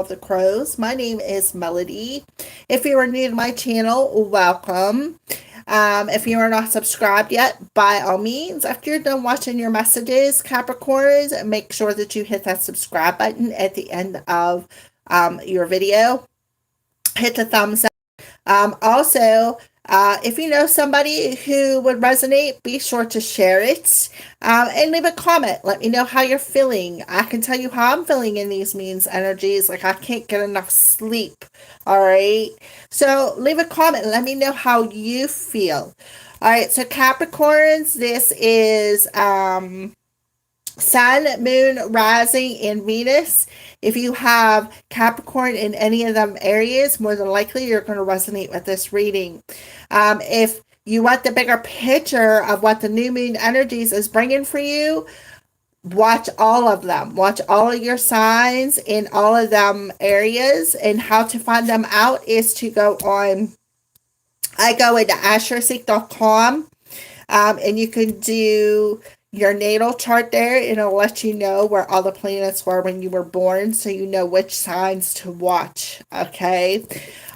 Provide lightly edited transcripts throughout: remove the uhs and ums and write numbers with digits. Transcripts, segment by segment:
of the Crows. My name is Melody. If you are new to my channel, welcome. If you are not subscribed yet, by all means, after you're done watching your messages, Capricorns, make sure that you hit that subscribe button at the end of your video. Hit the thumbs up. Also, if you know somebody who would resonate, be sure to share it and leave a comment. Let me know how you're feeling. I can tell you how I'm feeling in these means energies. Like I can't get enough sleep. All right. So leave a comment. Let me know how you feel. All right. So Capricorns, this is Sun, Moon, Rising, and Venus. If you have Capricorn in any of them areas, more than likely you're going to resonate with this reading. If you want the bigger picture of what the new moon energies is bringing for you, watch all of them. Watch all of your signs in all of them areas. And how to find them out is to go on, I go into astraseek.com and you can do your natal chart there, and it'll let you know where all the planets were when you were born, so you know which signs to watch. Okay.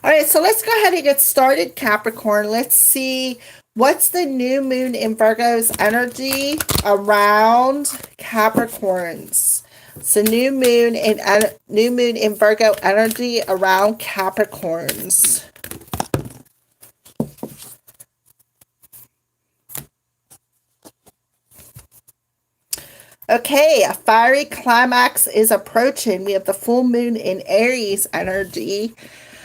All right. So let's go ahead and get started, Capricorn. Let's see what's the new moon in Virgo's energy around Capricorns. So new moon in Virgo energy around Capricorns. Okay, a fiery climax is approaching. We have the full moon in Aries energy.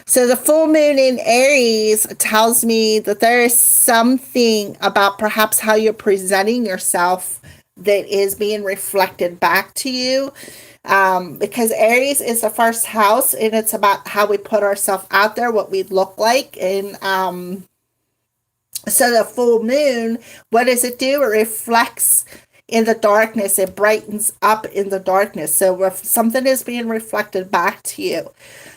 So the full moon in Aries tells me that there is something about perhaps how you're presenting yourself that is being reflected back to you. Because Aries is the first house, and it's about how we put ourselves out there, what we look like. And so the full moon, what does it do? It reflects in the darkness. It brightens up in the darkness. So if something is being reflected back to you,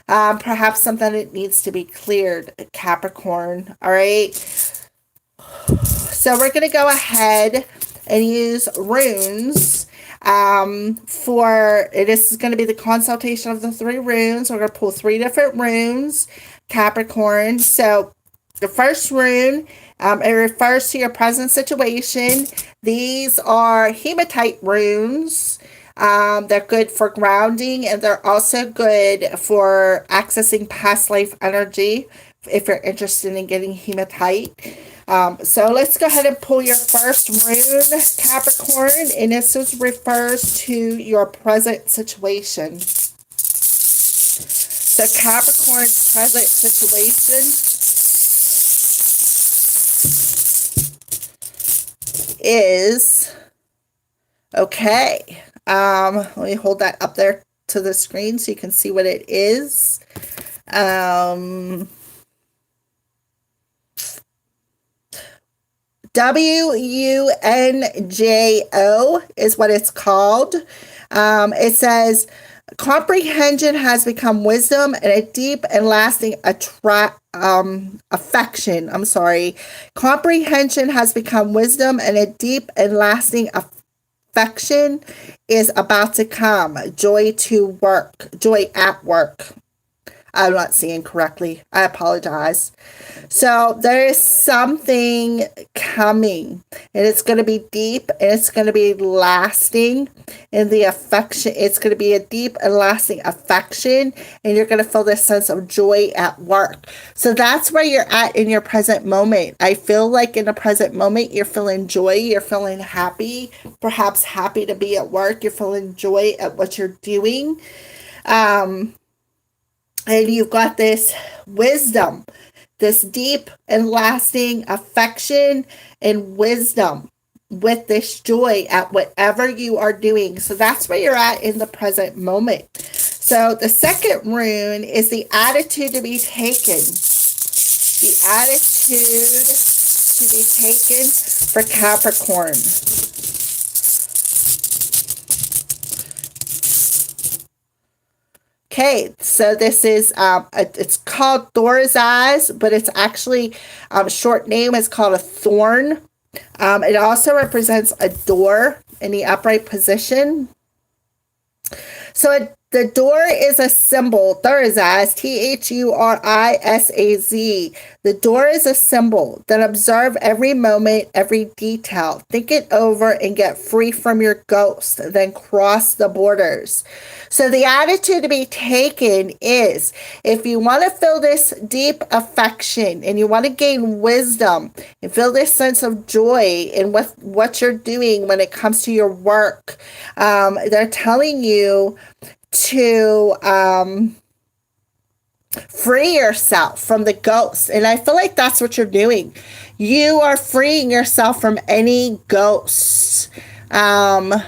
perhaps something that needs to be cleared, Capricorn. All right. So we're going to go ahead and use runes this is going to be the consultation of the 3 runes. We're going to pull 3 different runes, Capricorn. So the first rune, it refers to your present situation. These are hematite runes. They're good for grounding, and they're also good for accessing past life energy if you're interested in getting hematite. So let's go ahead and pull your first rune, Capricorn, and this refers to your present situation. So Capricorn's present situation is, okay, let me hold that up there to the screen so you can see what it is. WUNJO is what it's called. It says, comprehension has become wisdom and a deep and lasting affection. I'm sorry. Comprehension has become wisdom and a deep and lasting affection is about to come. Joy at work. I'm not seeing correctly. I apologize. So there is something coming, and it's going to be deep, and it's going to be lasting. And the affection, it's going to be a deep and lasting affection, and you're going to feel this sense of joy at work. So that's where you're at in your present moment. I feel like in the present moment, you're feeling joy, you're feeling happy, perhaps happy to be at work, you're feeling joy at what you're doing. And you've got this wisdom, this deep and lasting affection and wisdom with this joy at whatever you are doing. So that's where you're at in the present moment. So the second rune is the attitude to be taken. The attitude to be taken for Capricorn. Okay, so this is, it's called Thor's Eyes, but it's actually, short name is called a thorn. It also represents a door in the upright position. So The door is a symbol. Thurizaz, Thurizaz. The door is a symbol. Then observe every moment, every detail. Think it over and get free from your ghost. Then cross the borders. So the attitude to be taken is, if you want to feel this deep affection and you want to gain wisdom and feel this sense of joy in what you're doing when it comes to your work, they're telling you to free yourself from the ghosts. And I feel like that's what you're doing. You are freeing yourself from any ghosts to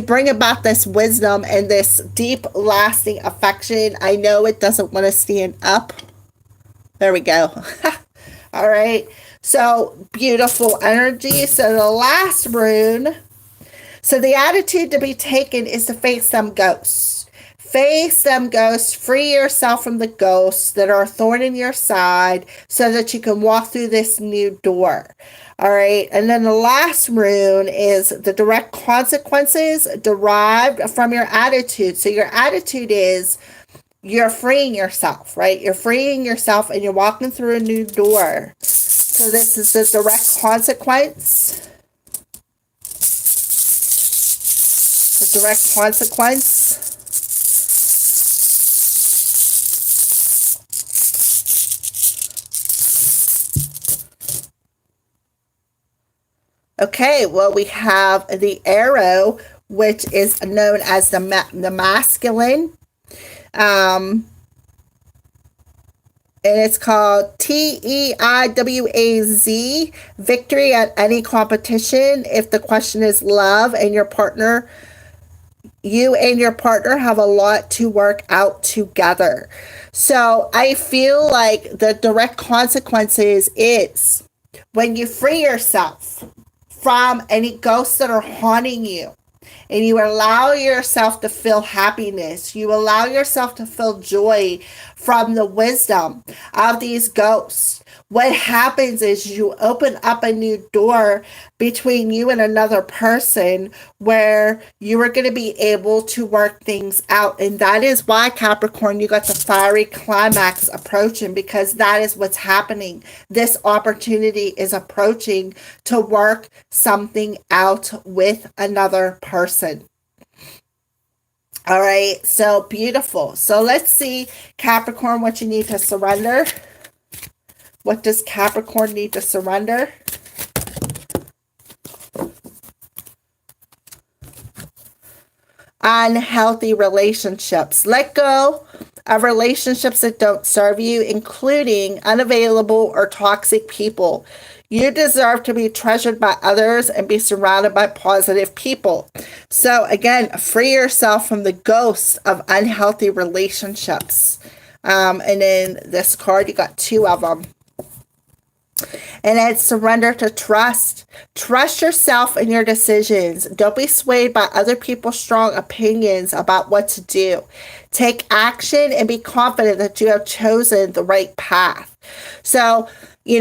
bring about this wisdom and this deep lasting affection. I know it doesn't want to stand up. There we go. All right. So beautiful energy. So the last rune. So the attitude to be taken is to face them ghosts. Face them ghosts. Free yourself from the ghosts that are a thorn in your side so that you can walk through this new door. All right. And then the last rune is the direct consequences derived from your attitude. So your attitude is you're freeing yourself, right? You're freeing yourself and you're walking through a new door. So this is the direct consequence. The direct consequence. Okay, well, we have the arrow, which is known as the masculine. And it's called TEIWAZ, victory at any competition. If the question is love and you and your partner have a lot to work out together. So I feel like the direct consequences is when you free yourself from any ghosts that are haunting you, and you allow yourself to feel happiness, you allow yourself to feel joy from the wisdom of these ghosts. What happens is you open up a new door between you and another person where you are going to be able to work things out. And that is why, Capricorn, you got the fiery climax approaching, because that is what's happening. This opportunity is approaching to work something out with another person. All right, so beautiful. So let's see, Capricorn, what you need to surrender. What does Capricorn need to surrender? Unhealthy relationships. Let go of relationships that don't serve you, including unavailable or toxic people. You deserve to be treasured by others and be surrounded by positive people. So again, free yourself from the ghosts of unhealthy relationships. And then this card, you got two of them. And it's surrender to trust. Trust yourself and your decisions. Don't be swayed by other people's strong opinions about what to do. Take action and be confident that you have chosen the right path. So, you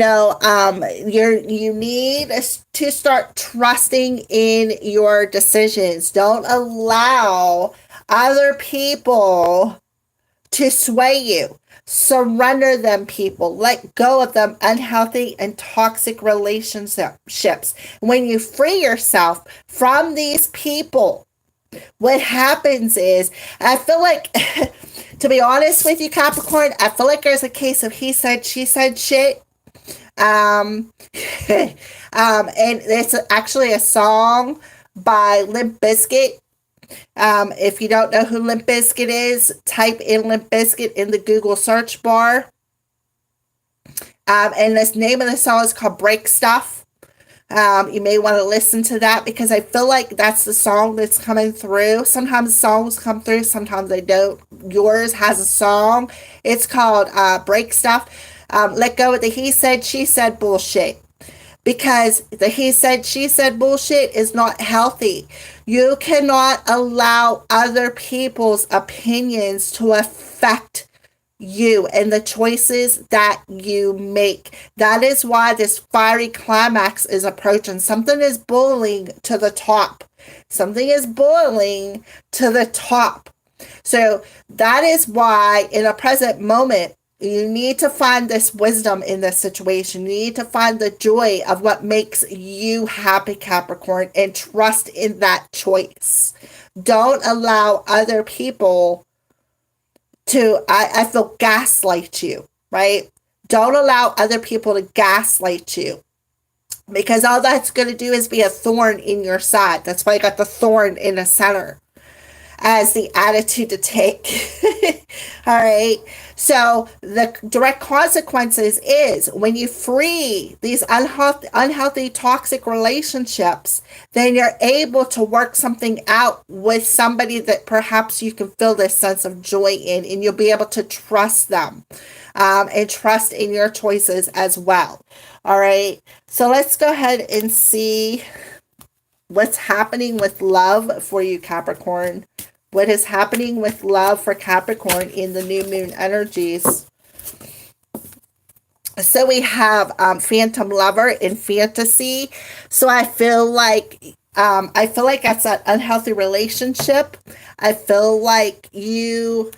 need to start trusting in your decisions. Don't allow other people to sway you. Surrender them, people. Let go of them unhealthy and toxic relationships. When you free yourself from these people, what happens is, I feel like, to be honest with you, Capricorn, I feel like there's a case of he said, she said shit. And it's actually a song by Limp Bizkit. If you don't know who Limp Bizkit is, type in Limp Bizkit in the Google search bar. And the name of the song is called Break Stuff. You may want to listen to that because I feel like that's the song that's coming through. Sometimes songs come through, sometimes they don't. Yours has a song. It's called Break Stuff. Let go of the he said, she said bullshit. Because the he said, she said bullshit is not healthy. You cannot allow other people's opinions to affect you and the choices that you make. That is why this fiery climax is approaching. Something is bubbling to the top. Something is boiling to the top. So that is why in a present moment, you need to find this wisdom in this situation. You need to find the joy of what makes you happy, Capricorn, and trust in that choice. Don't allow other people to, I feel, gaslight you, right? Don't allow other people to gaslight you, because all that's going to do is be a thorn in your side. That's why I got the thorn in the center as the attitude to take. All right. So the direct consequences is when you free these unhealthy, toxic relationships, then you're able to work something out with somebody that perhaps you can feel this sense of joy in, and you'll be able to trust them, and trust in your choices as well. All right. So let's go ahead and see what's happening with love for you, Capricorn. What is happening with love for Capricorn in the new moon energies? So we have phantom lover in fantasy. So I feel like that's an unhealthy relationship. I feel like you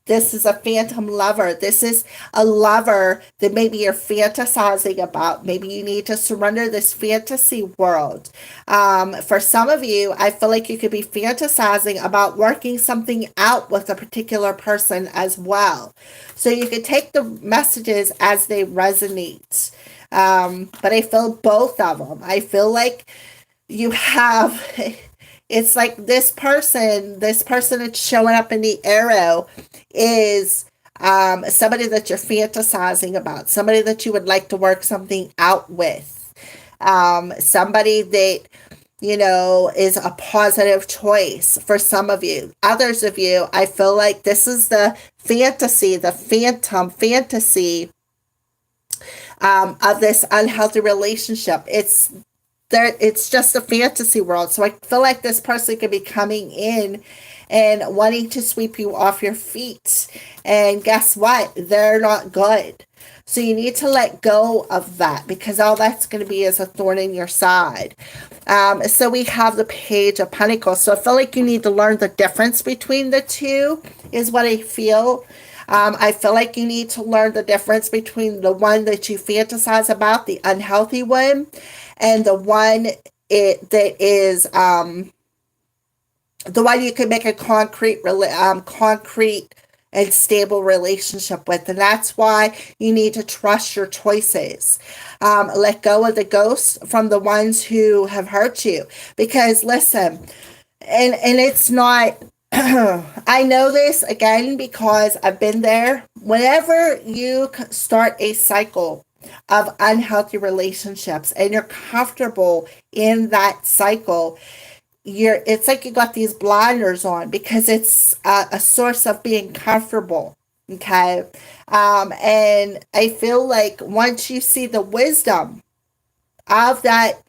this is a phantom lover. This is a lover that maybe you're fantasizing about. Maybe you need to surrender this fantasy world. For some of you, I feel like you could be fantasizing about working something out with a particular person as well. So you could take the messages as they resonate. But I feel both of them. I feel like you have... It's like this person that's showing up in the arrow is somebody that you're fantasizing about, somebody that you would like to work something out with, somebody that, you know, is a positive choice for some of you. Others of you, I feel like this is the fantasy, the phantom fantasy of this unhealthy relationship. It's just a fantasy world. So I feel like this person could be coming in and wanting to sweep you off your feet. And guess what? They're not good. So you need to let go of that, because all that's going to be is a thorn in your side. So we have the Page of Pentacles. So I feel like you need to learn the difference between the two is what I feel. I feel like you need to learn the difference between the one that you fantasize about, the unhealthy one, and the one that is the one you can make a concrete and stable relationship with. And that's why you need to trust your choices. Let go of the ghosts from the ones who have hurt you. Because listen, and it's not... I know this again because I've been there. Whenever you start a cycle of unhealthy relationships and you're comfortable in that cycle, it's like you got these blinders on, because it's a source of being comfortable. Okay. And I feel like once you see the wisdom of that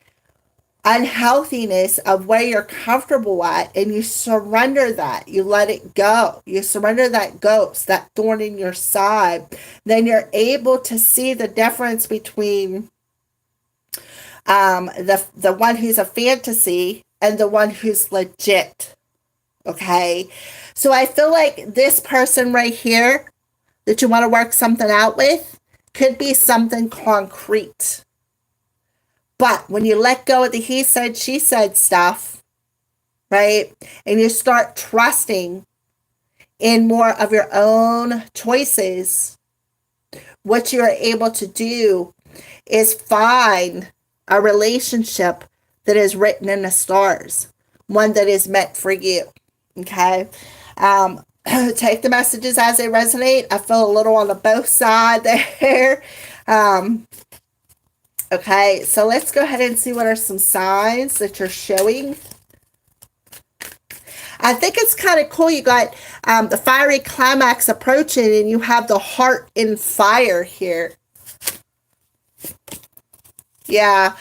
unhealthiness of where you're comfortable at, and you surrender that, you let it go, you surrender that ghost, that thorn in your side, then you're able to see the difference between the one who's a fantasy and the one who's legit. Okay, so I feel like this person right here that you want to work something out with could be something concrete. But when you let go of the he said, she said stuff, right, and you start trusting in more of your own choices, what you're able to do is find a relationship that is written in the stars, one that is meant for you. Okay. Take the messages as they resonate. I feel a little on the both side there. Okay, so let's go ahead and see what are some signs that you're showing. I think it's kind of cool. You got the fiery climax approaching, and you have the heart in fire here. Yeah,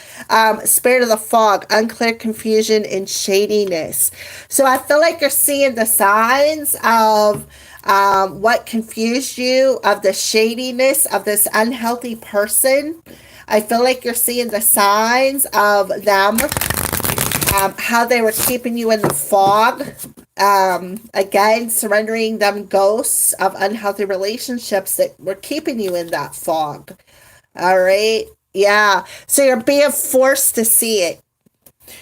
spirit of the fog, unclear confusion and shadiness. So I feel like you're seeing the signs of what confused you, of the shadiness of this unhealthy person. I feel like you're seeing the signs of them how they were keeping you in the fog. Again, surrendering them ghosts of unhealthy relationships that were keeping you in that fog. All right. Yeah. So you're being forced to see it.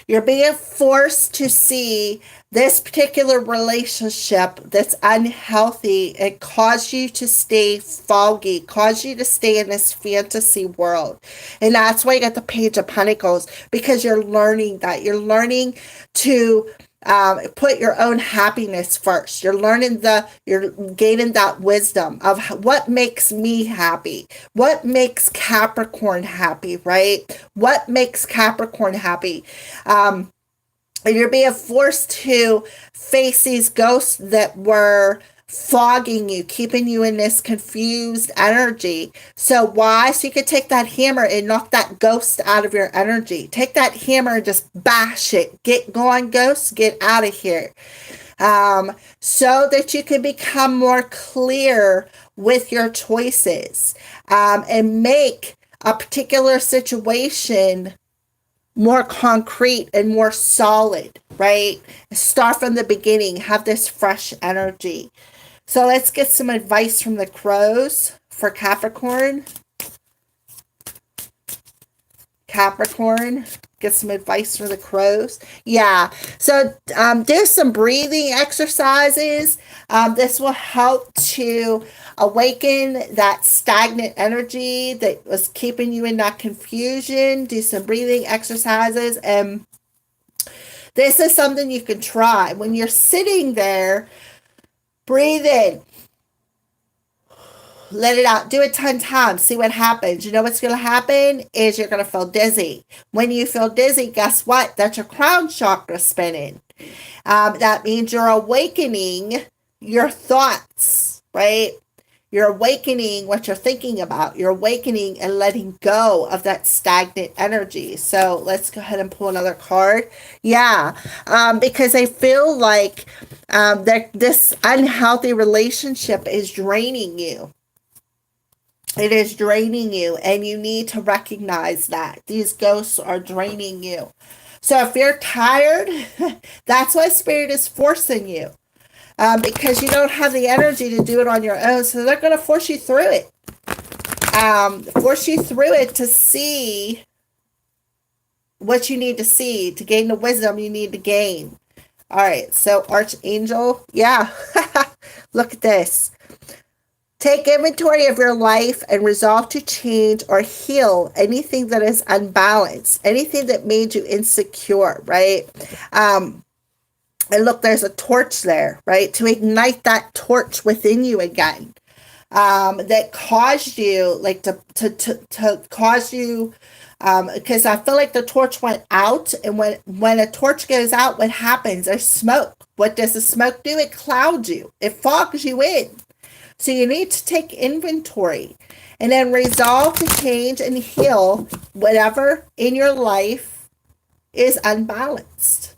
You're being forced to see this particular relationship that's unhealthy. It caused you to stay foggy, caused you to stay in this fantasy world. And that's why you got the Page of Pentacles, because you're learning that. You're learning to put your own happiness first. You're gaining that wisdom of what makes me happy, what makes Capricorn happy, right? What makes Capricorn happy? And you're being forced to face these ghosts that were fogging you, keeping you in this confused energy. So why? So you could take that hammer and knock that ghost out of your energy. Take that hammer and just bash it. Get going, ghosts. Get out of here. So that you can become more clear with your choices, and make a particular situation more concrete and more solid, right? Start from the beginning, have this fresh energy. So let's get some advice from the crows for Capricorn. Capricorn, get some advice from the crows. Yeah, so there's some breathing exercises. This will help to awaken that stagnant energy that was keeping you in that confusion. Do some breathing exercises, and this is something you can try. When you're sitting there, breathe in. Let it out. Do it 10 times. See what happens. You know what's going to happen is you're going to feel dizzy. When you feel dizzy, guess what? That's your crown chakra spinning. That means you're awakening your thoughts, right? You're awakening what you're thinking about. You're awakening and letting go of that stagnant energy. So let's go ahead and pull another card. Yeah, because I feel like that this unhealthy relationship is draining you. It is draining you, and you need to recognize that. These ghosts are draining you. So if you're tired, that's why Spirit is forcing you. Because you don't have the energy to do it on your own. So they're going to force you through it. Force you through it to see what you need to see, to gain the wisdom you need to gain. All right, so Archangel, yeah, look at this. Take inventory of your life and resolve to change or heal anything that is unbalanced, anything that made you insecure, right? And look, there's a torch there, right? To ignite that torch within you again, that caused you, like to cause you, because I feel like the torch went out, and when a torch goes out, what happens? There's smoke. What does the smoke do? It clouds you. It fogs you in. So you need to take inventory and then resolve to change and heal whatever in your life is unbalanced.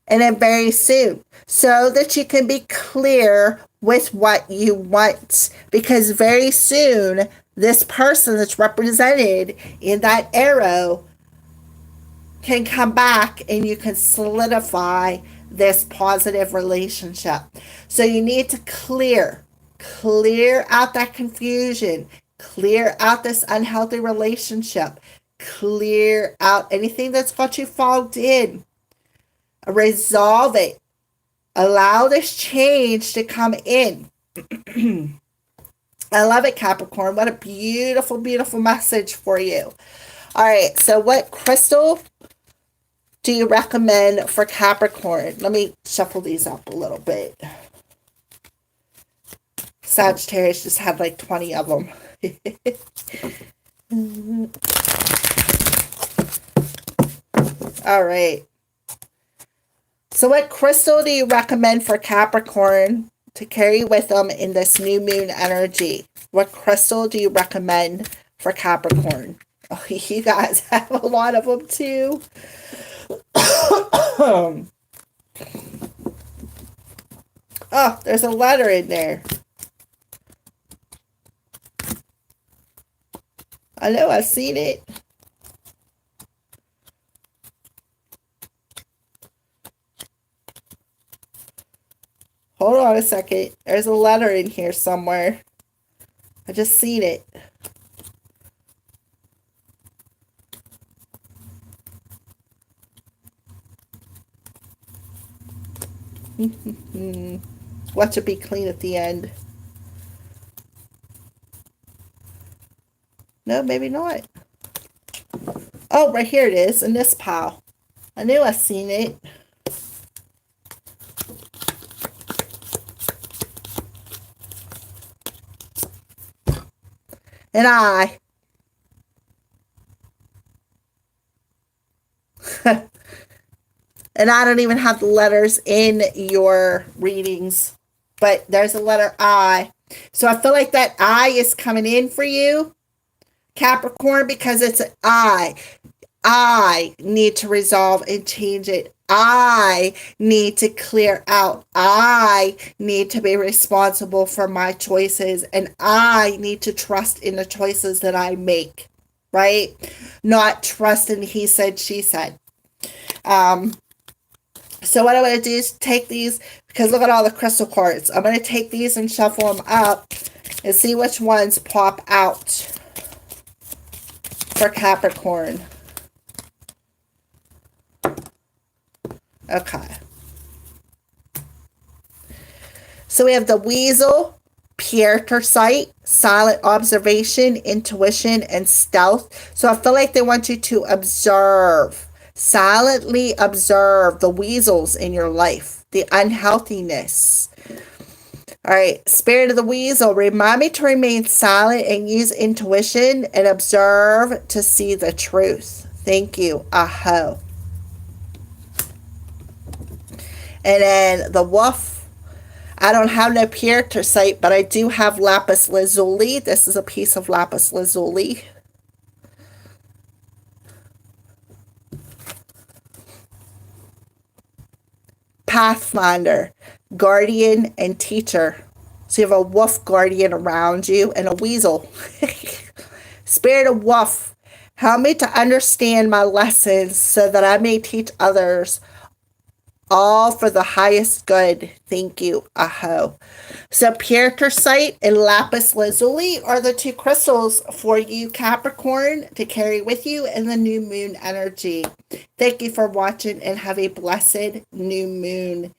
And then very soon, so that you can be clear with what you want. Because very soon, this person that's represented in that arrow can come back and you can solidify this positive relationship. So you need to clear out that confusion, clear out this unhealthy relationship, clear out anything that's got you fogged in, resolve it, allow this change to come in. I love it, Capricorn. What a beautiful, beautiful message for you. All right, so what crystal do you recommend for Capricorn? Let me shuffle these up a little bit. Sagittarius just had like 20 of them. All right. So what crystal do you recommend for Capricorn to carry with them in this new moon energy? What crystal do you recommend for Capricorn? Oh, you guys have a lot of them too. Oh, there's a letter in there. I know, I've seen it. Hold on a second. There's a letter in here somewhere. I just seen it. Watch it be clean at the end. No, maybe not. Oh, right here it is, in this pile. I knew I seen it. And I. And I don't even have the letters in your readings. But there's a letter I. So I feel like that I is coming in for you, Capricorn, because it's an I. I need to resolve and change it. I need to clear out. I need to be responsible for my choices. And I need to trust in the choices that I make. Right? Not trust in he said, she said. So what I'm going to do is take these, because look at all the crystal cards. I'm going to take these and shuffle them up and see which ones pop out for Capricorn. Okay. So we have the Weasel, Pure Sight, Silent Observation, Intuition, and Stealth. So I feel like they want you to observe. Silently observe the weasels in your life, the unhealthiness. All right, Spirit of the Weasel, remind me to remain silent and use intuition and observe to see the truth. Thank you. Aho. And then the Wolf, I don't have no Pure Sight, but I do have lapis lazuli. This is a piece of lapis lazuli. Pathfinder, guardian, and teacher. So you have a wolf guardian around you and a weasel. Spirit of Wolf, help me to understand my lessons so that I may teach others, all for the highest good. Thank you. Aho. So Pure Sight and lapis lazuli are the two crystals for you, Capricorn, to carry with you in the new moon energy. Thank you for watching and have a blessed new moon.